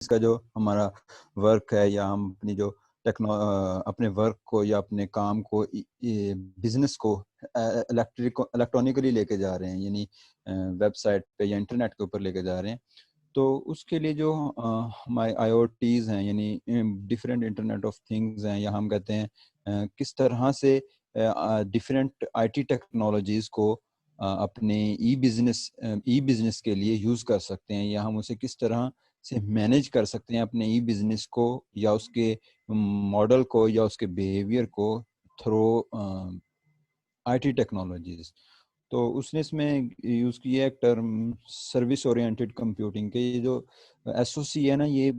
इसका जो हमारा वर्क है या हम अपनी जो अपने वर्क को या अपने काम को बिजनेस को इलेक्ट्रॉनिकली लेके जा रहे हैं, यानी वेबसाइट पे या इंटरनेट के ऊपर लेके जा रहे हैं, तो उसके लिए जो हमारे IoTs हैं, यानी डिफरेंट इंटरनेट ऑफ थिंग्स हैं, या हम कहते हैं किस तरह से डिफरेंट IT टेक्नोलॉजीज को अपने ई बिजनेस के लिए यूज कर सकते हैं, या हम उसे किस तरह से मैनेज कर सकते हैं अपने ई बिजनेस को या उसके मॉडल को या उसके बिहेवियर को थ्रू IT टेक्नोलॉजीज। तो उसने इसमें यूज़ किया एक टर्म सर्विस ओरिएंटेड कंप्यूटिंग के। ये जो SOC है ना, ये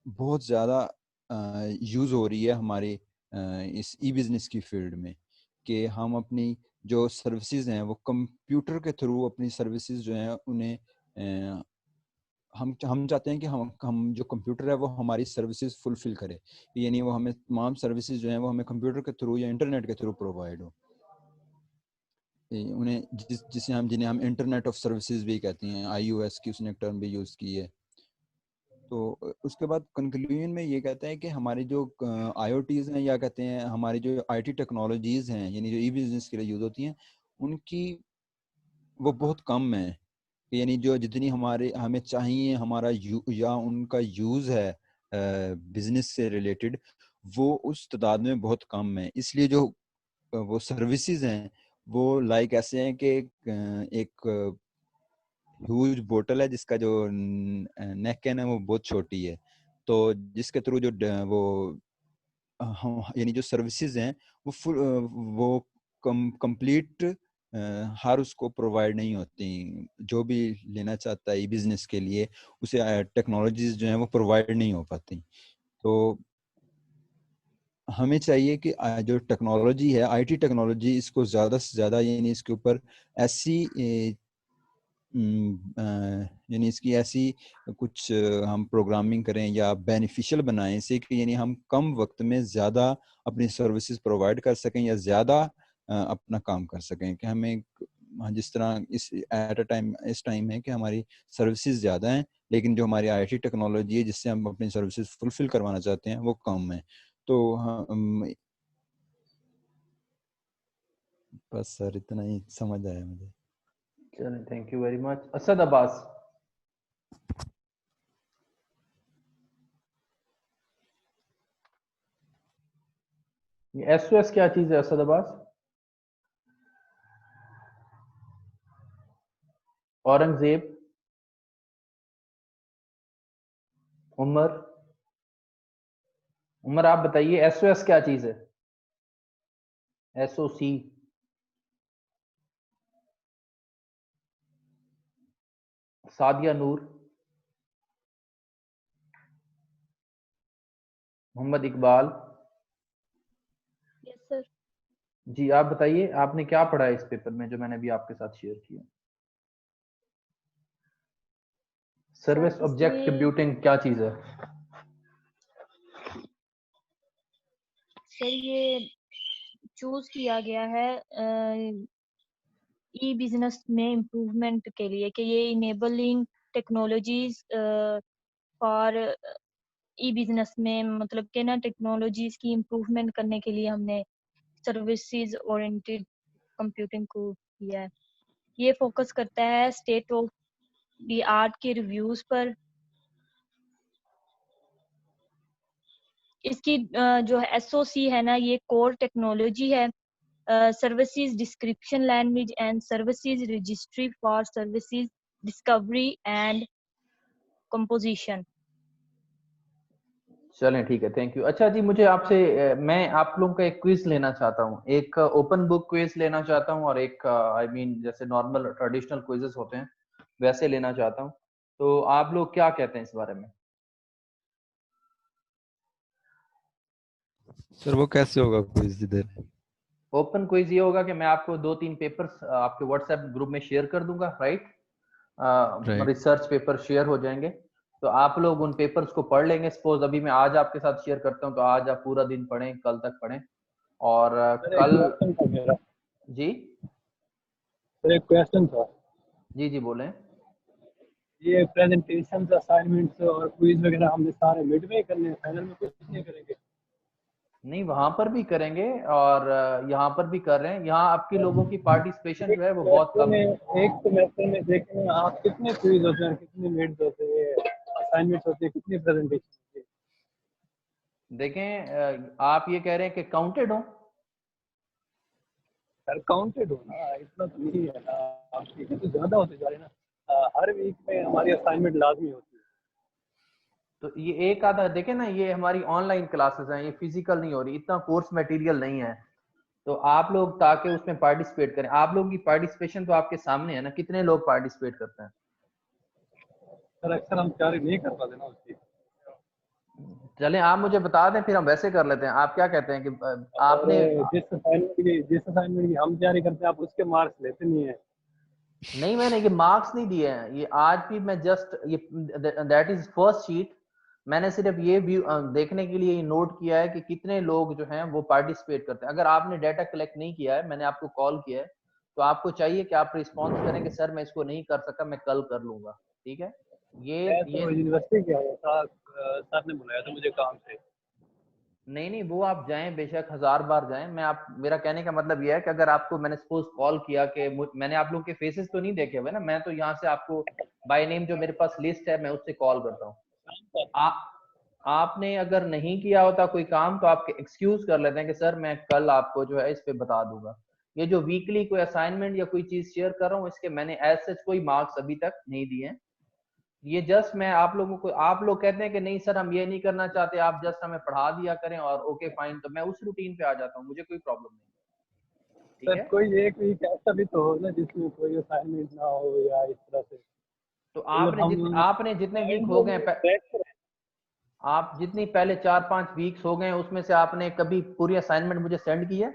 बहुत ज़्यादा यूज़ हो रही है हमारे इस ई बिज़नेस की फील्ड में, कि हम अपनी जो सर्विसेज हैं वो कंप्यूटर के थ्रू अपनी सर्विसेज जो हैं उन्हें हम चाहते हैं कि हम जो कंप्यूटर है वो हमारी सर्विसेज फुलफिल करे, यानी वो हमें तमाम सर्विसेज जो हैं वो हमें कंप्यूटर के थ्रू या इंटरनेट के थ्रू प्रोवाइड हो। उन्हें जिन्हें हम इंटरनेट ऑफ सर्विसेज भी कहते हैं, IOS की उसने एक टर्म भी यूज़ की है। तो उसके बाद कंक्लूजन में ये कहता है कि हमारी जो IoTs हैं, या कहते हैं हमारी जो IT टेक्नोलॉजीज हैं, यानी जो ई बिजनेस के लिए यूज़ होती हैं, उनकी वो बहुत कम है, यानी जो जितनी हमें चाहिए हमारा या उनका यूज़ है बिजनेस से रिलेटेड, वो उस तादाद में बहुत कम है। इसलिए जो वो सर्विसेज हैं वो लाइक ऐसे हैं कि एक ह्यूज बोतल है जिसका जो नेक है ना वो बहुत छोटी है, तो जिसके थ्रू जो वो यानी जो सर्विसेज हैं वो फुल वो कंप्लीट हर उसको प्रोवाइड नहीं होती। जो भी लेना चाहता है ई बिजनेस के लिए, उसे टेक्नोलॉजीज जो हैं वो प्रोवाइड नहीं हो पाती। तो हमें चाहिए कि जो टेक्नोलॉजी है, IT टेक्नोलॉजी, इसको ज़्यादा से ज़्यादा, यानी इसके ऊपर ऐसी यानी इसकी ऐसी कुछ हम प्रोग्रामिंग करें या बेनिफिशियल बनाएं इसे, कि यानी हम कम वक्त में ज़्यादा अपनी सर्विसेज प्रोवाइड कर सकें या ज़्यादा अपना काम कर सकें। कि हमें जिस तरह इस टाइम है कि हमारी सर्विसेज ज़्यादा हैं, लेकिन जो हमारी IT टेक्नोलॉजी है जिससे हम अपनी सर्विसेज फुलफिल करवाना चाहते हैं वो कम है। तो बस सर इतना ही समझ आया मुझे। चलिए, thank you very much. Asad Abbas. ये SOS क्या चीज है असद अब्बास? औरंगजेब, उमर आप बताइए SOS क्या चीज है? SOC। Sadia Noor, Mohammad Iqbal. Yes sir. जी आप बताइए, आपने क्या पढ़ा है इस पेपर में जो मैंने अभी आपके साथ शेयर किया? सर्विस ऑब्जेक्ट कंप्यूटिंग क्या चीज है? सर ये चूज किया गया है ई बिजनेस में इम्प्रूवमेंट के लिए, कि ये enabling technologies for E business में, मतलब कि ना टेक्नोलॉजीज की इम्प्रूवमेंट करने के लिए हमने सर्विसेज ओरिएंटेड कंप्यूटिंग को किया है। ये फोकस करता है स्टेट ऑफ द आर्ट के रिव्यूज पर। इसकी जो SOC है ना, ये कोर टेक्नोलॉजी है, services description language and services registry for services discovery and composition. चलें ठीक है, थैंक यू। अच्छा जी, मुझे आपसे मैं आप लोगों का एक क्विज लेना चाहता हूँ, एक ओपन बुक क्विज लेना चाहता हूँ और एक जैसे नॉर्मल ट्रेडिशनल क्विजेस होते हैं वैसे लेना चाहता हूँ। तो आप लोग क्या कहते हैं इस बारे में? सर वो कैसे होगा क्विज इधर? ओपन क्विज ये होगा कि मैं आपको 2-3 पेपर्स आपके व्हाट्सएप ग्रुप में शेयर कर दूंगा, राइट? रिसर्च पेपर शेयर हो जाएंगे, तो आप लोग उन पेपर्स को पढ़ लेंगे। सपोज अभी मैं आज आपके साथ शेयर करता हूं, तो आज आप पूरा दिन पढ़ें, कल तक पढ़ें, और कल जी सर एक क्वेश्चन था। जी बोलें। ये प्रेजेंटेशन, असाइनमेंट्स और क्विज वगैरह हमने सारे मिड में करने हैं, फाइनल में कुछ नहीं करेंगे? नहीं, वहां पर भी करेंगे और यहाँ पर भी कर रहे हैं। यहाँ आपके लोगों की पार्टिसिपेशन जो है वो बहुत कम है। एक सेमेस्टर में देखें आप कितने क्विज होते हैं, कितने मिड होते हैं, असाइनमेंट्स होते हैं, कितनी प्रेजेंटेशन होती है? देखें, आप ये कह रहे हैं कि काउंटेड हो? सर काउंटेड हो ना, इतना तो नहीं है ना, आपकी तो ज्यादा होते जा रहे हैं ना। हर वीक में हमारी असाइनमेंट लाजमी होती है। तो ये एक आधा देखें ना, ये हमारी ऑनलाइन क्लासेस हैं, ये फिजिकल नहीं हो रही, इतना कोर्स मटेरियल नहीं है। तो आप लोग ताकि उसमें पार्टिसिपेट करें, आप लोगों की पार्टिसिपेशन तो आपके सामने है ना, कितने लोग पार्टिसिपेट करते हैं? सर अक्सर हम तैयारी नहीं कर पाते ना उसकी। चलें आप मुझे बता दें, फिर हम वैसे कर लेते हैं। आप क्या कहते हैं कि आपने जिस असाइनमेंट की हम तैयारी करते हैं आप उसके मार्क्स लेते नहीं है। नहीं, मैंने ये मार्क्स नहीं दिए हैं, ये आज भी मैं जस्ट ये दैट इज फर्स्ट शीट। मैंने सिर्फ ये व्यू देखने के लिए नोट किया है कि कितने लोग जो हैं वो पार्टिसिपेट करते हैं। अगर आपने डाटा कलेक्ट नहीं किया है, मैंने आपको कॉल किया है, तो आपको चाहिए कि आप रिस्पॉन्स करें कि सर मैं इसको नहीं कर सका, मैं कल कर लूंगा। ठीक है, ये यूनिवर्सिटी गया हुआ था, सर ने बुलाया था मुझे काम से। नहीं नहीं, वो आप जाएं, बेशक 1000 बार जाएं। मैं आप मेरा कहने का मतलब यह है कि अगर आपको मैंने सपोज कॉल किया कि मैंने आप लोगों के फेसेस तो नहीं देखे हुए ना, मैं तो यहाँ से आपको बाय नेम जो मेरे पास लिस्ट है मैं उससे कॉल करता हूँ। आपने अगर नहीं किया होता कोई काम तो आप एक्सक्यूज कर लेते हैं कि सर मैं कल आपको जो है इस पे बता दूंगा। ये जो वीकली कोई असाइनमेंट या कोई चीज शेयर कर रहा हूँ, इसके मैंने एज सच कोई मार्क्स अभी तक नहीं दिए हैं। ये जस्ट मैं आप लोगों को, आप लोग कहते हैं कि नहीं सर हम ये नहीं करना चाहते, आप जस्ट हमें पढ़ा दिया करें और ओके फाइन, तो मैं उस रूटीन पे आ जाता हूँ, मुझे कोई प्रॉब्लम नहीं। ठीक सर है, कोई एक वीक ऐसा भी तो हो ना जिसमें कोई असाइनमेंट ना हो या इस तरह से। तो मतलब आपने जितने वीक हो गए, आप जितनी पहले 4-5 वीक्स हो गए उसमें से आपने कभी पूरी असाइनमेंट मुझे सेंड की है?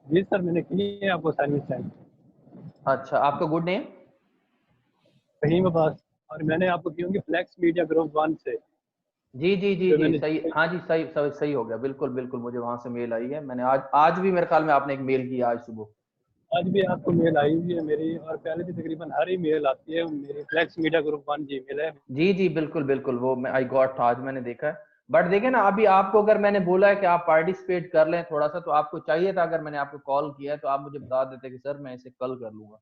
जी सर मैंने की है आपको असाइनमेंट सेंड। अच्छा, आपका गुड नेम? कहीं में पास, और मैंने आपको की होंगी फ्लेक्स मीडिया ग्रुप 1 से। जी जी जी जो जी, मैंने सही, हाँ जी, सही सही सही हो गया, बिल्कुल बिल्कुल, मुझे वहां से मेल आई है। मैंने आज भी मेरे ख्याल में आपने एक मेल किया आज सुबह। आज भी आपको मेल आई हुई है मेरी, और पहले भी तकरीबन हर ही मेल आती है मेरी। Flex Media Group 1 Gmail है। जी जी बिल्कुल बिल्कुल, वो मैं आई गॉट आज मैंने देखा है। बट देखे ना, अभी आपको अगर मैंने बोला है कि आप पार्टिसिपेट कर लें थोड़ा सा, तो आपको चाहिए था, अगर मैंने आपको कॉल किया है तो आप मुझे बता देते कि सर मैं इसे कल कर लूंगा।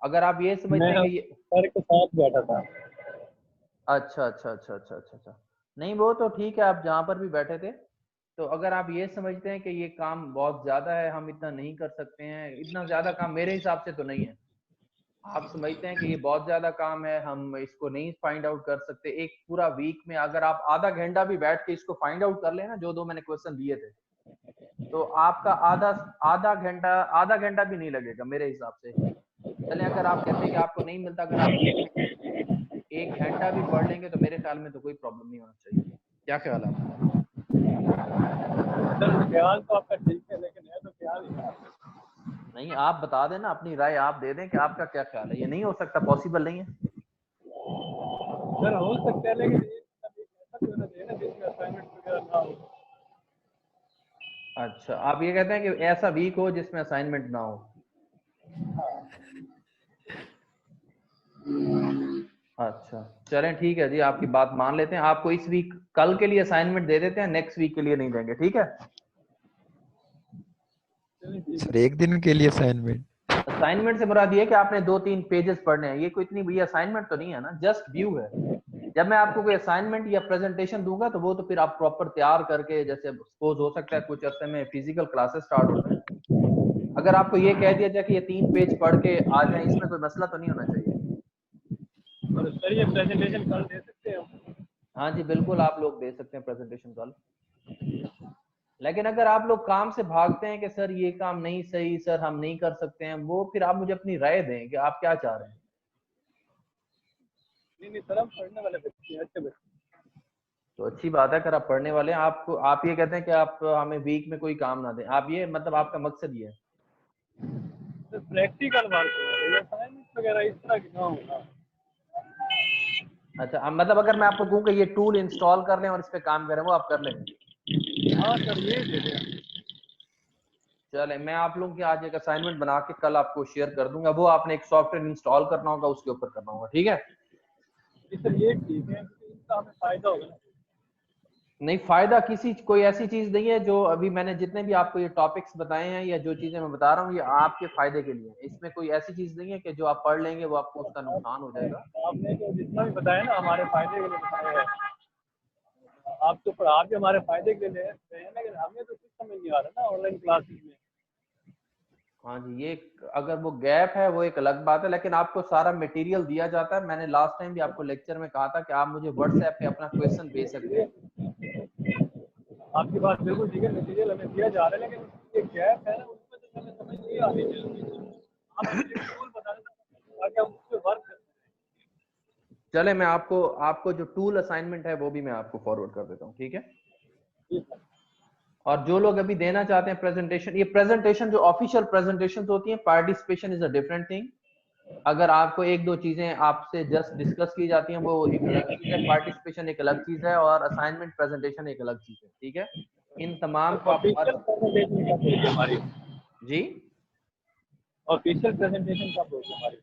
अगर आप ये समझते हैं मैं कि ये सर के साथ बैठा था। अच्छा अच्छा अच्छा अच्छा अच्छा अच्छा, नहीं वो तो ठीक है, आप जहाँ पर भी बैठे थे। तो अगर आप ये समझते हैं कि ये काम बहुत ज्यादा है, हम इतना नहीं कर सकते हैं, इतना ज्यादा काम मेरे हिसाब से तो नहीं है। आप समझते हैं कि ये बहुत ज्यादा काम है, हम इसको नहीं फाइंड आउट कर सकते एक पूरा वीक में, अगर आप आधा घंटा भी बैठ के इसको फाइंड आउट कर लेना, जो दो मैंने क्वेश्चन दिए थे, तो आपका आधा घंटा भी नहीं लगेगा मेरे हिसाब से। चलें, अगर आप कहते हैं कि आपको नहीं मिलता, अगर आप एक घंटा भी पढ़ लेंगे तो मेरे ख्याल में तो कोई प्रॉब्लम नहीं होना चाहिए। क्या ख्याल है आपका? सर ख्याल तो आपका ठीक है, लेकिन है तो ख्याल ही है। नहीं, आप बता देना, अपनी राय आप दे दें कि आपका क्या ख्याल है। ये नहीं हो सकता, पॉसिबल नहीं है। सर हो सकता है, लेकिन ऐसा भी होना चाहिए ना जिसमें असाइनमेंट वगैरह ना हो। अच्छा, आप ये कहते हैं कि ऐसा वीक हो जिसमें असाइनमेंट ना हो। अच्छा, चलें ठीक है जी, आपकी बात मान लेते हैं। आपको इस वीक कल के लिए असाइनमेंट दे देते हैं, नेक्स्ट वीक के लिए नहीं देंगे, ठीक है? सर एक दिन के लिए असाइनमेंट? असाइनमेंट से मुराद ये है कि आपने 2-3 पेजेस पढ़ने हैं, ये कोई इतनी बड़ी असाइनमेंट तो नहीं है ना, जस्ट व्यू है। जब मैं आपको कोई असाइनमेंट या प्रेजेंटेशन दूंगा तो वो तो फिर आप प्रॉपर तैयार करके, जैसे सपोज हो सकता है कुछ अरसे में फिजिकल क्लासेस स्टार्ट हो जाए, अगर आपको ये कह दिया जाए कि ये 3 पेज पढ़ के आ जाए, इसमें कोई मसला तो नहीं होना चाहिए। और सर ये प्रेजेंटेशन कल दे सकते हैं हम? हाँ जी बिल्कुल, आप लोग दे सकते हैं प्रेजेंटेशन कल। लेकिन अगर आप लोग काम से भागते हैं कि सर ये काम नहीं सही, सर हम नहीं कर सकते हैं, वो फिर आप मुझे अपनी राय दें कि आप क्या चाह रहे हैं। नहीं सर हम पढ़ने वाले बच्चे हैं, अच्छे बच्चे। तो अच्छी बात है, अगर आप पढ़ने वाले हैं, आपको आप ये कहते हैं कि आप हमें वीक में कोई काम ना दें, आप ये मतलब आपका मकसद ये है? सर प्रैक्टिकल वर्क है, असाइनमेंट वगैरह इस तरह की ना हो ना। अच्छा, मतलब अगर मैं आपको कहूँ कि ये टूल इंस्टॉल कर लें और इस पे काम करें, वो आप कर लेंगे? हाँ सर ये दे दें। चले, मैं आप लोगों की आज एक असाइनमेंट बना के कल आपको शेयर कर दूंगा, वो आपने एक सॉफ्टवेयर इंस्टॉल करना होगा, उसके ऊपर करना होगा, ठीक है? सर ये ठीक है, इसका हमें फायदा होगा ना। नहीं, फायदा कोई ऐसी चीज नहीं है जो अभी मैंने जितने भी आपको ये टॉपिक्स बताए हैं या जो चीजें मैं बता रहा हूँ ये आपके फायदे के लिए है। इसमें कोई ऐसी चीज नहीं है कि जो आप पढ़ लेंगे वो आपको उसका नुकसान हो जाएगा। आपने जो जितना भी बताया ना हमारे फायदे के लिए बताया है, आप भी हमारे फायदे के लिए ले रहे हैं, लेकिन हमें तो कुछ समझ नहीं आ रहा ना ऑनलाइन क्लासेस में। हाँ जी, ये अगर वो गैप है वो एक अलग बात है, लेकिन आपको सारा मटेरियल दिया जाता है। मैंने लास्ट टाइम भी आपको लेक्चर में कहा था कि आप मुझे व्हाट्सएप पे अपना क्वेश्चन भेज सकते हैं। आपकी बात बिल्कुल ठीक है, मटेरियल हमें दिया जा रहा है, लेकिन ये गैप है ना उसमें तो हमें समझ नहीं आ रही है। आप मुझे टूल बता देना ताकि हम उस पे वर्क कर सकें। चले, मैं आपको जो टूल असाइनमेंट है वो भी मैं आपको फॉरवर्ड कर देता हूँ, ठीक है। ठीक है। और जो लोग अभी देना चाहते हैं प्रेजेंटेशन, ये प्रेजेंटेशन जो ऑफिशियल प्रेजेंटेशन होती है, participation is a different thing. अगर आपको एक दो चीजें आपसे जस्ट डिस्कस की जाती हैं वो एक अलग चीज है, पार्टिसिपेशन एक अलग चीज है, और असाइनमेंट प्रेजेंटेशन एक अलग चीज है, ठीक है। इन तमाम को आप ऑफिशियल प्रेजेंटेशन कब होगी हमारी? जी, ऑफिशियल प्रेजेंटेशन कब होगी हमारी?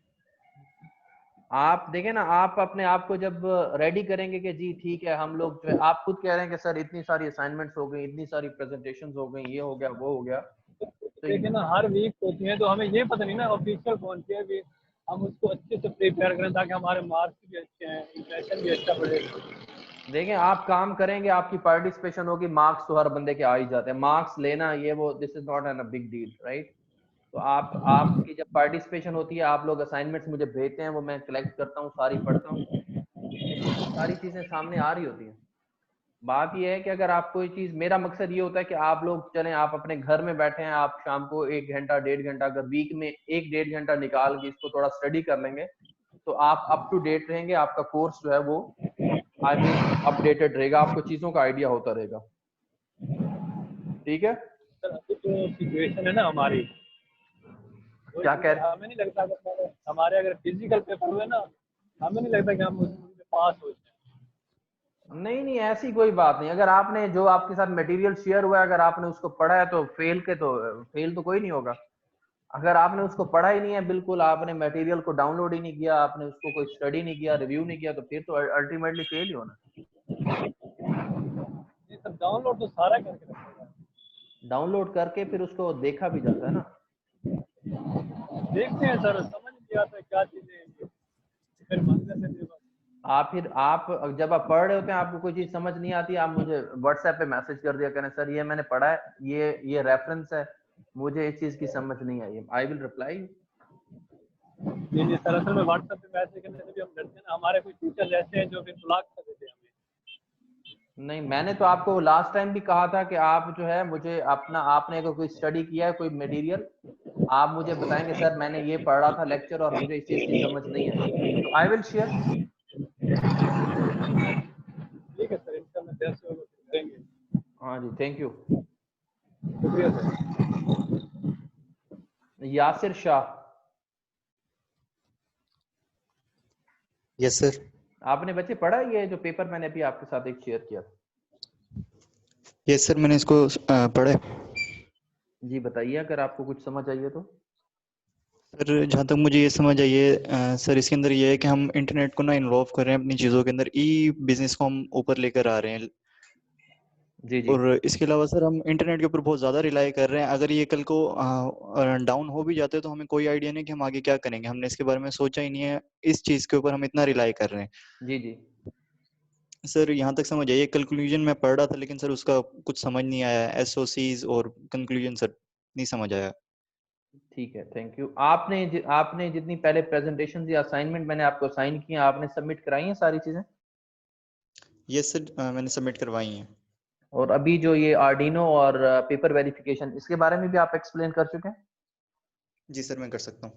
आप देखें ना, आप अपने आप को जब रेडी करेंगे कि जी ठीक है, हम लोग जो है, आप खुद कह रहे हैं कि सर इतनी सारी असाइनमेंट्स हो गई, इतनी सारी प्रेजेंटेशंस हो गई, ये हो गया वो हो गया, तो देखिए ना हर वीक होती है, तो हमें ये पता नहीं ना ऑफिशियल कौन सी है। भी हम उसको अच्छे से प्रिपेयर करें ताकि हमारे मार्क्स भी अच्छे हैं, इंप्रेशन भी अच्छा बढ़ेगा। देखें, आप काम करेंगे, आपकी पार्टिसिपेशन होगी, मार्क्स तो हर बंदे के आ ही जाते हैं। मार्क्स लेना ये वो this is not an a big deal, right. तो आपकी जब पार्टिसिपेशन होती है, आप लोग असाइनमेंट्स मुझे भेजते हैं, वो मैं कलेक्ट करता हूँ, सारी पढ़ता हूँ, इसमें सारी चीजें सामने आ रही होती हैं। बात ये है कि अगर आप कोई चीज, मेरा मकसद ये होता है कि आप लोग चलें, आप अपने घर में बैठे हैं, आप शाम को 1 घंटा 1.5 घंटा अगर वीक में 1-1.5 घंटा निकाल के इसको थोड़ा स्टडी कर लेंगे तो आप अप टू डेट रहेंगे, आपका कोर्स जो है वो आई मीन अपडेटेड रहेगा, आपको चीजों का आइडिया होता रहेगा, ठीक है। सर अभी जो सिचुएशन है ना हमारी, क्या कह रहे हमें नहीं लगता कि हमारे अगर फिजिकल पेपर हुए ना, हमें नहीं लगता कि हम उसमें पास हो जाए। नहीं नहीं, ऐसी कोई बात नहीं। अगर आपने जो आपके साथ मटेरियल शेयर हुआ है, अगर आपने उसको पढ़ा है तो फेल तो कोई नहीं होगा। अगर आपने उसको पढ़ा ही नहीं है, बिल्कुल आपने मटेरियल को डाउनलोड ही नहीं किया, आपने उसको कोई स्टडी नहीं किया, रिव्यू नहीं किया, तो फिर तो अल्टीमेटली फेल ही होना। ये सब डाउनलोड तो सारा करके रखेगा। डाउनलोड करके फिर उसको देखा भी जाता है ना। देखते हैं सर, समझ नहीं आता क्या चीजें हैं ये, फिर मंदिर से आप जब आप पढ़ रहे होते हैं, आपको कोई चीज समझ नहीं आती, आप मुझे व्हाट्सएप पे मैसेज कर दिया करें, सर ये मैंने पढ़ा है, ये रेफरेंस है, मुझे इस चीज की समझ नहीं आई, आई विल रिप्लाई। जी सर, असल में व्हाट्सएप पे मैसेज करने से भी हम डरते हैं ना, हमारे कुछ टीचर ऐसे हैं जो फिर ब्लॉक कर देते हैं हमें। नहीं, मैंने तो आपको लास्ट टाइम भी कहा था कि आप जो है मुझे आपने अगर कोई स्टडी किया है, कोई मटेरियल, आप मुझे बताएंगे सर मैंने ये पढ़ा था लेक्चर और मुझे इस चीज की समझ नहीं आई, तो आई विल शेयर। ठीक है सर, इंशाल्लाह जैसे होगा करेंगे। हाँ जी, थैंक यू। शुक्रिया sir. Yasir Shah, yes sir. आपने बच्चे पढ़ा ये जो पेपर मैंने अभी आपके साथ एक शेयर किया? यस सर, मैंने इसको पढ़ा है। जी बताइए, अगर आपको कुछ समझ आई है तो। सर जहाँ तक मुझे ये समझ आई है सर, इसके अंदर ये है कि हम इंटरनेट को ना इन्वॉल्व कर रहे हैं अपनी चीज़ों के अंदर, ई बिजनेस को हम ऊपर लेकर आ रहे हैं। जी जी। और इसके अलावा सर हम इंटरनेट के ऊपर बहुत ज़्यादा रिलाई कर रहे हैं। अगर ये कल को डाउन हो भी जाते हैं तो हमें कोई आइडिया नहीं कि हम आगे क्या करेंगे, हमने इसके बारे में सोचा ही नहीं है। इस चीज़ के ऊपर हम इतना रिलाई कर रहे हैं। जी जी। सर यहाँ तक समझ आइए, कंक्लूजन में पढ़ रहा था लेकिन सर उसका कुछ समझ नहीं आया, एसओसीज और कंक्लूजन सर नहीं समझ आया। ठीक है, थैंक यू। आपने जितनी पहले प्रेजेंटेशन या असाइनमेंट मैंने आपको असाइन किया, आपने सबमिट कराई हैं सारी चीजें? यस सर, मैंने सबमिट करवाई हैं। और अभी जो ये आर्डिनो और पेपर वेरिफिकेशन, इसके बारे में भी आप एक्सप्लेन कर चुके हैं? जी सर, मैं कर सकता हूँ।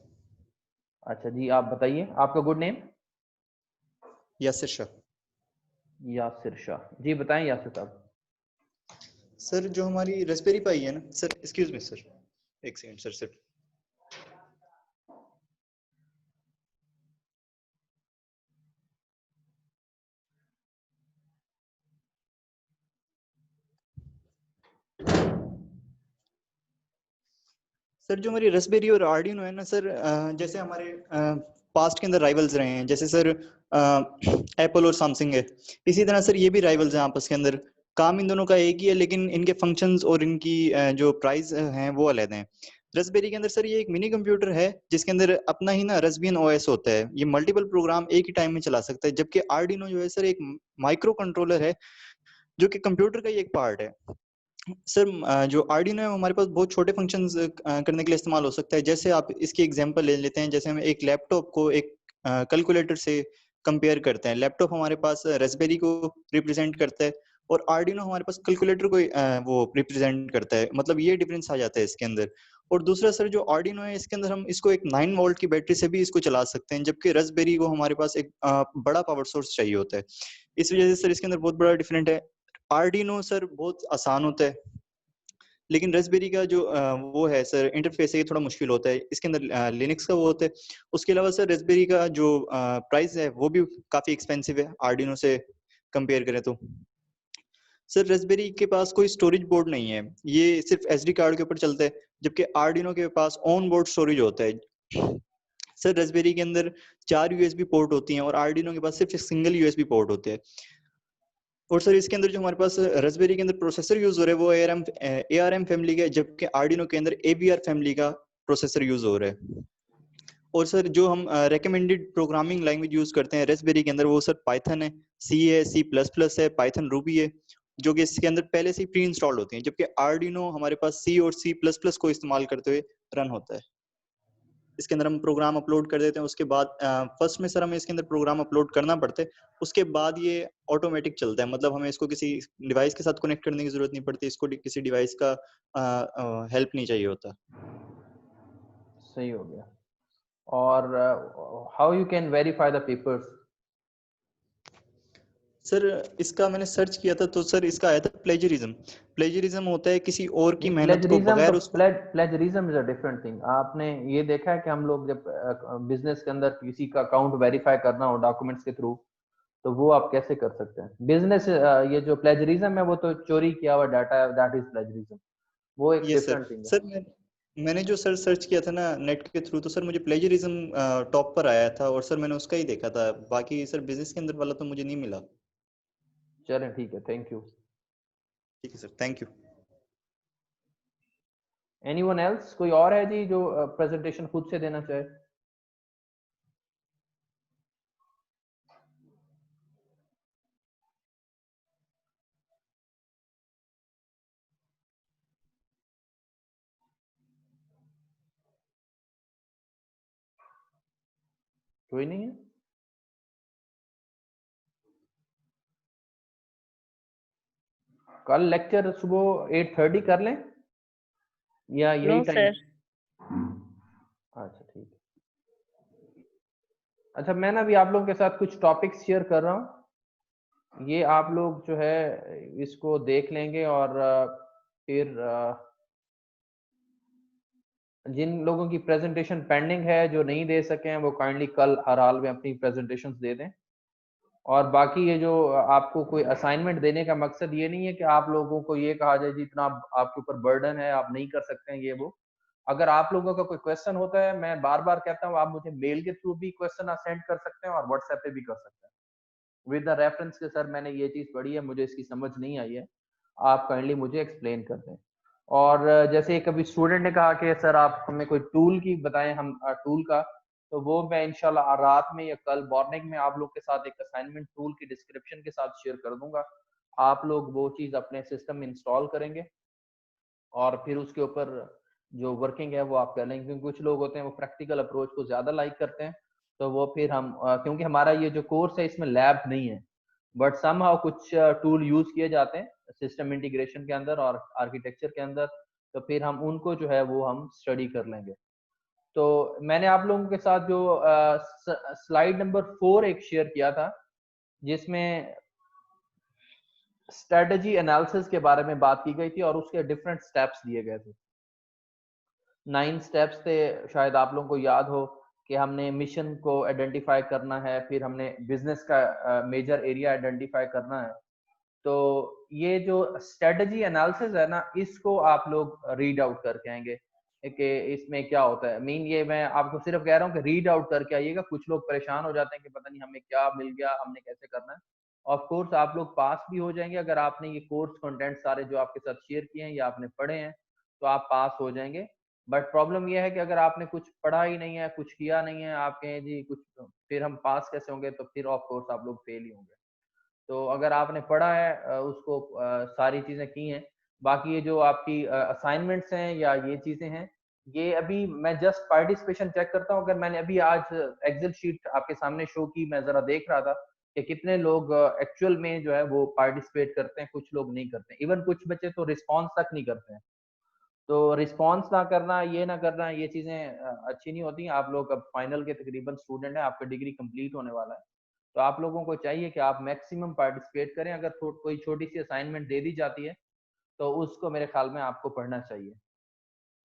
अच्छा जी, आप बताइए आपका गुड नेम। यासिर शाह। यासिर शाह जी, बताएं यासिर साहब। सर जो हमारी रास्पबेरी पाई है ना सर, एक्सक्यूज मी सर, एक सेकंड सर। सर जो हमारी रास्पबेरी और आर्डिनो है ना सर, जैसे हमारे पास्ट के अंदर राइवल्स रहे हैं, जैसे सर एप्पल और सैमसंग है, इसी तरह सर ये भी राइवल्स हैं आपस के अंदर। काम इन दोनों का एक ही है, लेकिन इनके फंक्शंस और इनकी जो प्राइस हैं वो अलग हैं। रसबेरी के अंदर सर ये एक मिनी कंप्यूटर है जिसके अंदर अपना ही ना रसबियन ओएस होता है, ये मल्टीपल प्रोग्राम एक ही टाइम में चला सकता है। जबकि आर्डिनो जो है सर एक माइक्रो कंट्रोलर है जो कि कंप्यूटर का ही एक पार्ट है। सर जो आर्डिनो है हमारे पास बहुत छोटे फंक्शंस करने के लिए इस्तेमाल हो सकता है। जैसे आप इसकी एग्जांपल ले लेते हैं, जैसे हम एक लैपटॉप को एक कैलकुलेटर से कंपेयर करते हैं। लैपटॉप हमारे पास रास्पबेरी को रिप्रेजेंट करता है और आर्डिनो हमारे पास कैलकुलेटर को वो रिप्रेजेंट करता है, मतलब ये डिफरेंस आ जाता है इसके अंदर। और दूसरा सर जो आर्डिनो है इसके अंदर हम इसको एक 9 वोल्ट की बैटरी से भी इसको चला सकते हैं, जबकि रास्पबेरी को हमारे पास एक बड़ा पावर सोर्स चाहिए होता है। इस वजह से सर इसके अंदर बहुत बड़ा डिफरेंट है। आर्डिनो सर बहुत आसान होता है, लेकिन रास्पबेरी का जो वो है सर इंटरफेस है ये थोड़ा मुश्किल होता है। इसके अंदर लिनक्स का वो होता है। उसके अलावा सर रास्पबेरी का जो प्राइस है वो भी काफी एक्सपेंसिव है आर्डिनो से कंपेयर करें तो। सर रास्पबेरी के पास कोई स्टोरेज बोर्ड नहीं है, ये सिर्फ एसडी कार्ड के ऊपर चलता है, जबकि आर्डिनो के पास ऑन बोर्ड स्टोरेज होता है। सर रास्पबेरी के अंदर 4 यूएसबी पोर्ट होती हैं और आर्डिनो के पास सिर्फ एक सिंगल यूएसबी पोर्ट होते हैं। और सर इसके अंदर जो हमारे पास रास्पबेरी के अंदर प्रोसेसर यूज हो रहा है वो ARM फैमिली का है, जबकि आर्डिनो के अंदर AVR फैमिली का प्रोसेसर यूज हो रहा है। और सर जो हम रेकमेंडेड प्रोग्रामिंग लैंग्वेज यूज करते हैं रास्पबेरी के अंदर वो सर पाइथन है, C है, C++ है, पाइथन रूबी है, जो कि इसके अंदर पहले से ही प्री इंस्टॉल्ड होती हैं। जबकि आर्डिनो हमारे पास C और C++ को इस्तेमाल करते हुए रन होता है। इसके अंदर हम प्रोग्राम अपलोड कर देते हैं, उसके बाद फर्स्ट में सर हमें इसके अंदर प्रोग्राम अपलोड करना पड़ता है, उसके बाद ये ऑटोमेटिक चलता है। मतलब हमें इसको किसी डिवाइस के साथ कनेक्ट करने की जरूरत नहीं पड़ती, इसको किसी डिवाइस का हेल्प नहीं चाहिए होता। सही हो गया। और how you can verify the papers? Sir इसका मैंने सर्च किया था तो सर इसका आया था प्लेजरिज्म। प्लेजरिज्म होता है किसी और की मेहनत को बगैर उसको। Plagiarism is a different thing. आपने ये देखा है कि हम लोग जब बिजनेस के अंदर किसी का अकाउंट वेरीफाई करना हो डॉक्यूमेंट्स के थ्रू, तो वो आप कैसे कर सकते हैं? बिजनेस ये जो प्लेजरिज्म है वो तो चोरी किया हुआ डाटा है, दैट इज प्लेजरिज्म। वो एक ये डिफरेंट थिंग है। सर मैंने जो सर सर्च किया था ना नेट के थ्रू, तो सर मुझे प्लेजरिज्म टॉप पर आया था और सर मैंने उसका ही देखा था। बाकी सर बिजनेस के अंदर वाला तो मुझे नहीं मिला। चलें ठीक है, थैंक यू। ठीक है sir, thank you. Anyone else? कोई और है जी जो प्रेजेंटेशन खुद से देना चाहे? कोई नहीं है? कल लेक्चर सुबह 8:30 कर लें या यही नो टाइम? सर। अच्छा ठीक है। अच्छा, मैं ना अभी आप लोगों के साथ कुछ टॉपिक्स शेयर कर रहा हूँ, ये आप लोग जो है इसको देख लेंगे और फिर जिन लोगों की प्रेजेंटेशन पेंडिंग है जो नहीं दे सके हैं वो काइंडली कल हर हाल में अपनी प्रेजेंटेशंस दे दें। और बाकी ये जो आपको कोई असाइनमेंट देने का मकसद ये नहीं है कि आप लोगों को ये कहा जाए जितना आपके ऊपर बर्डन है आप नहीं कर सकते हैं ये वो। अगर आप लोगों का कोई क्वेश्चन होता है, मैं बार बार कहता हूँ, आप मुझे मेल के थ्रू भी क्वेश्चन सेंड कर सकते हैं और व्हाट्सएप पे भी कर सकते हैं विद द रेफरेंस के सर मैंने ये चीज पढ़ी है, मुझे इसकी समझ नहीं आई है, आप काइंडली मुझे एक्सप्लेन कर दें। और जैसे कभी स्टूडेंट ने कहा कि सर आप हमें कोई टूल की बताएं, हम टूल का, तो वो मैं इंशाल्लाह रात में या कल मॉर्निंग में आप लोग के साथ एक असाइनमेंट टूल की डिस्क्रिप्शन के साथ शेयर कर दूंगा। आप लोग वो चीज अपने सिस्टम में इंस्टॉल करेंगे और फिर उसके ऊपर जो वर्किंग है वो आप कर लेंगे। क्योंकि कुछ लोग होते हैं वो प्रैक्टिकल अप्रोच को ज्यादा लाइक करते हैं, तो वो फिर हम क्योंकि हमारा ये जो कोर्स है इसमें लैब नहीं है, बट समहाउ कुछ टूल यूज किए जाते हैं सिस्टम इंटीग्रेशन के अंदर और आर्किटेक्चर के अंदर, तो फिर हम उनको जो है वो हम स्टडी कर लेंगे। तो मैंने आप लोगों के साथ जो स्लाइड नंबर 4 एक शेयर किया था जिसमें स्ट्रेटजी एनालिसिस के बारे में बात की गई थी और उसके डिफरेंट स्टेप्स दिए गए थे। 9 स्टेप्स थे, शायद आप लोगों को याद हो कि हमने मिशन को आइडेंटिफाई करना है, फिर हमने बिजनेस का मेजर एरिया आइडेंटिफाई करना है। तो ये जो स्ट्रेटजी एनालिसिस है ना, इसको आप लोग रीड आउट करके आएंगे कि इसमें क्या होता है। मीन ये मैं आपको सिर्फ कह रहा हूँ कि रीड आउट करके आइएगा। कुछ लोग परेशान हो जाते हैं कि पता नहीं हमें क्या मिल गया, हमने कैसे करना है। ऑफ कोर्स आप लोग पास भी हो जाएंगे अगर आपने ये कोर्स कंटेंट सारे जो आपके साथ शेयर किए हैं या आपने पढ़े हैं तो आप पास हो जाएंगे। बट प्रॉब्लम ये है कि अगर आपने कुछ पढ़ा ही नहीं है, कुछ किया नहीं है, आप कहें जी कुछ, फिर हम पास कैसे होंगे, तो फिर ऑफ कोर्स आप लोग फेल ही होंगे। तो अगर आपने पढ़ा है, उसको सारी चीजें की हैं, बाकी ये जो आपकी असाइनमेंट्स हैं या ये चीजें हैं, ये अभी मैं जस्ट पार्टिसिपेशन चेक करता हूँ। अगर मैंने अभी आज एक्सेल शीट आपके सामने शो की, मैं जरा देख रहा था कि कितने लोग एक्चुअल में जो है वो पार्टिसिपेट करते हैं, कुछ लोग नहीं करते। इवन कुछ बच्चे तो रिस्पॉन्स तक नहीं करते हैं। तो रिस्पॉन्स ना करना, ये ना करना, ये चीजें अच्छी नहीं होती। आप लोग अब फाइनल के तकरीबन स्टूडेंट हैं, आपका डिग्री कंप्लीट होने वाला है, तो आप लोगों को चाहिए कि आप मैक्सिमम पार्टिसिपेट करें। अगर कोई छोटी सी असाइनमेंट दे दी जाती है तो उसको मेरे ख्याल में आपको पढ़ना चाहिए।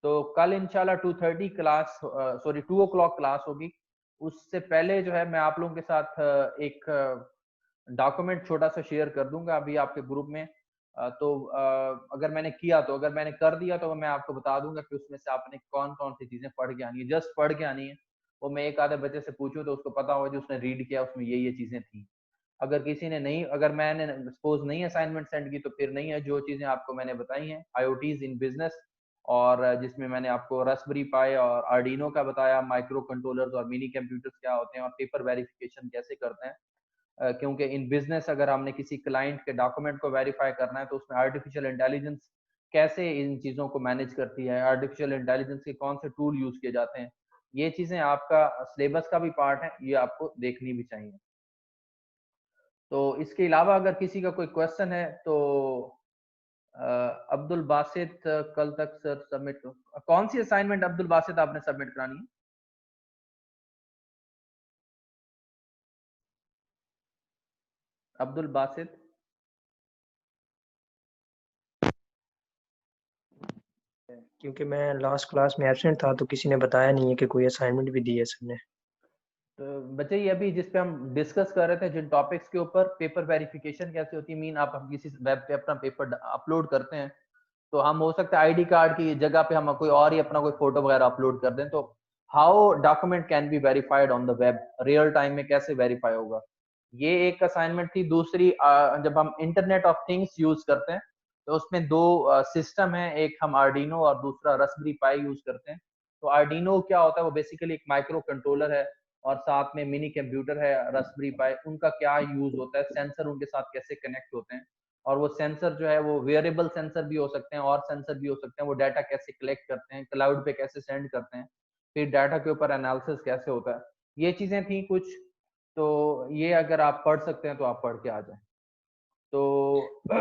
तो कल इंशाल्लाह 2:30 क्लास, सॉरी 2 o'clock क्लास होगी। उससे पहले जो है मैं आप लोगों के साथ एक डॉक्यूमेंट छोटा सा शेयर कर दूंगा अभी आपके ग्रुप में। तो अगर मैंने किया, तो अगर मैंने कर दिया तो मैं आपको बता दूंगा कि उसमें से आपने कौन कौन सी चीजें पढ़ के आनी है। जस्ट पढ़ के आनी है। वो मैं एक आधे बच्चे से पूछूं तो उसको पता होगा जो उसने रीड किया उसमें ये चीजें थी। अगर किसी ने नहीं, अगर मैंने सपोज नहीं असाइनमेंट सेंड की तो फिर नहीं है। जो चीजें आपको मैंने बताई हैं IoTs इन बिजनेस, और जिसमें मैंने आपको रास्पबेरी पाई और आर्डिनो का बताया, माइक्रो कंट्रोलर्स और मिनी कंप्यूटर्स क्या होते हैं और पेपर वेरिफिकेशन कैसे करते हैं। क्योंकि इन बिजनेस अगर हमने किसी क्लाइंट के डॉक्यूमेंट को वेरीफाई करना है तो उसमें आर्टिफिशियल इंटेलिजेंस कैसे इन चीजों को मैनेज करती है, आर्टिफिशियल इंटेलिजेंस के कौन से टूल यूज किए जाते हैं, ये चीजें आपका सिलेबस का भी पार्ट है, ये आपको देखनी भी चाहिए। तो इसके अलावा अगर किसी का कोई क्वेश्चन है तो अब्दुल बासित, कल तक सर सबमिट, कौन सी असाइनमेंट अब्दुल बासित आपने सबमिट करानी है? अब्दुल बासित, क्योंकि मैं लास्ट क्लास में एब्सेंट था तो किसी ने बताया नहीं है कि कोई असाइनमेंट भी दी है सबने। तो बच्चे ये अभी जिस पे हम डिस्कस कर रहे थे जिन टॉपिक्स के ऊपर, पेपर वेरिफिकेशन कैसे होती है, मीन आप हम किसी वेब पे अपना पेपर अपलोड करते हैं तो हम हो सकता है आईडी कार्ड की जगह पे हम कोई और ही अपना कोई फोटो वगैरह अपलोड कर दें। तो how document can be verified on the web, real time में कैसे वेरीफाई होगा, ये एक असाइनमेंट थी। दूसरी, जब हम इंटरनेट ऑफ थिंग्स यूज करते हैं तो उसमें दो सिस्टम है, एक हम आर्डिनो और दूसरा रास्पबेरी पाई यूज करते हैं। तो आर्डिनो क्या होता है, वो बेसिकली एक माइक्रो कंट्रोलर है और साथ में मिनी कंप्यूटर है रास्पबेरी पाई। उनका क्या यूज होता है, सेंसर उनके साथ कैसे कनेक्ट होते हैं, और वो सेंसर जो है वो वेरिएबल सेंसर भी हो सकते हैं और सेंसर भी हो सकते हैं। वो डाटा कैसे कलेक्ट करते हैं, क्लाउड पे कैसे सेंड करते हैं, फिर डाटा के ऊपर एनालिसिस कैसे होता है, ये चीजें थी कुछ। तो ये अगर आप पढ़ सकते हैं तो आप पढ़ के आ जाएं। तो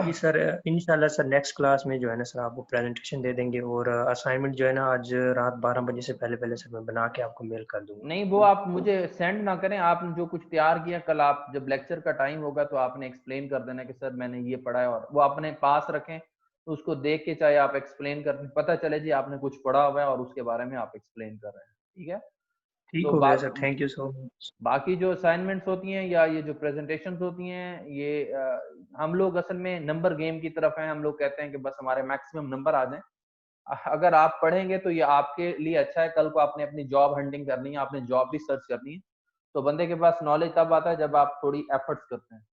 जी सर, इंशाल्लाह सर नेक्स्ट क्लास में जो है ना सर आपको प्रेजेंटेशन दे देंगे और असाइनमेंट जो है ना आज रात 12 बजे से पहले पहले सर मैं बना के आपको मेल कर दूंगा। नहीं, वो आप मुझे सेंड ना करें, आप जो कुछ तैयार किया कल आप जब लेक्चर का टाइम होगा तो आपने एक्सप्लेन कर देना कि सर मैंने ये पढ़ा है, और वो अपने पास रखें तो उसको देख के चाहे आप एक्सप्लेन कर, पता चले जी आपने कुछ पढ़ा हुआ है और उसके बारे में आप एक्सप्लेन कर रहे हैं। ठीक है। ठीक तो हो गया sir, thank you so much. बाकी जो असाइनमेंट्स होती हैं या ये जो प्रेजेंटेशंस होती हैं, ये हम लोग असल में नंबर गेम की तरफ हैं। हम लोग कहते हैं कि बस हमारे मैक्सिमम नंबर आ जाएं। अगर आप पढ़ेंगे तो ये आपके लिए अच्छा है। कल को आपने अपनी जॉब हंटिंग करनी है, आपने जॉब भी सर्च करनी है, तो बंदे के पास नॉलेज तब आता है जब आप थोड़ी एफर्ट्स करते हैं।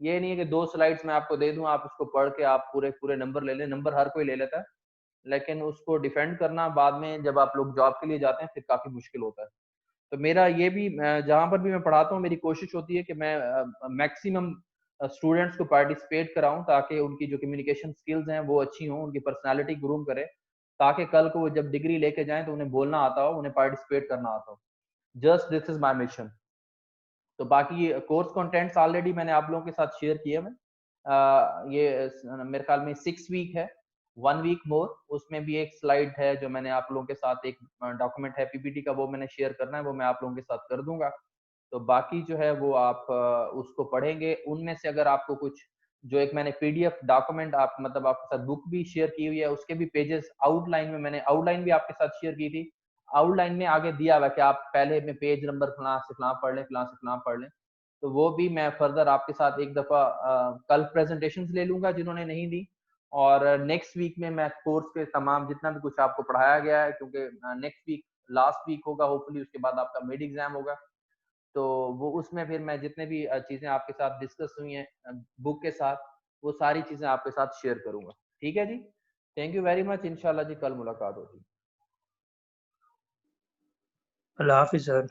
ये नहीं है कि 2 स्लाइड्स में आपको दे दूं, आप उसको पढ़ के आप पूरे पूरे नंबर ले लें। नंबर हर कोई ले लेता है, लेकिन उसको डिफेंड करना बाद में जब आप लोग जॉब के लिए जाते हैं फिर काफी मुश्किल होता है। तो मेरा ये भी, जहां पर भी मैं पढ़ाता हूँ, मेरी कोशिश होती है कि मैं मैक्सिमम स्टूडेंट्स को पार्टिसिपेट कराऊं ताकि उनकी जो कम्युनिकेशन स्किल्स हैं वो अच्छी हों, उनकी पर्सनालिटी ग्रूम करे, ताकि कल को वो जब डिग्री लेके जाएं तो उन्हें बोलना आता हो, उन्हें पार्टिसिपेट करना आता हो। Just this is my mission. तो बाकी कोर्स कंटेंट्स ऑलरेडी मैंने आप लोगों के साथ शेयर किए हैं। ये मेरे ख्याल में 6 वीक है, 1 वीक मोर। उसमें भी एक स्लाइड है जो मैंने आप लोगों के साथ, एक डॉक्यूमेंट है पीपीटी का, वो मैंने शेयर करना है, वो मैं आप लोगों के साथ कर दूंगा। तो बाकी जो है वो आप उसको पढ़ेंगे। उनमें से अगर आपको कुछ, जो एक मैंने पीडीएफ डॉक्यूमेंट आप मतलब आपके साथ बुक भी शेयर की हुई है, उसके भी पेजेस आउटलाइन में, मैंने आउटलाइन भी आपके साथ शेयर की थी। आउटलाइन में आगे दिया हुआ कि आप पहले में पेज नंबर फलां से फलां पढ़ लें, फलां से फलां पढ़ लें। तो वो भी मैं फर्दर आपके साथ एक दफा कल प्रेजेंटेशंस ले लूंगा जिन्होंने नहीं दी, और नेक्स्ट वीक में मैं कोर्स के तमाम जितना भी कुछ आपको पढ़ाया गया है, क्योंकि नेक्स्ट वीक लास्ट वीक होगा होपफुली, उसके बाद आपका मिड एग्जाम होगा, तो वो उसमें फिर मैं जितने भी चीजें आपके साथ डिस्कस हुई हैं बुक के साथ, वो सारी चीजें आपके साथ शेयर करूंगा। ठीक है जी, थैंक यू वेरी मच। इंशाल्लाह जी कल मुलाकात होगी। अल्लाह हाफिज सर।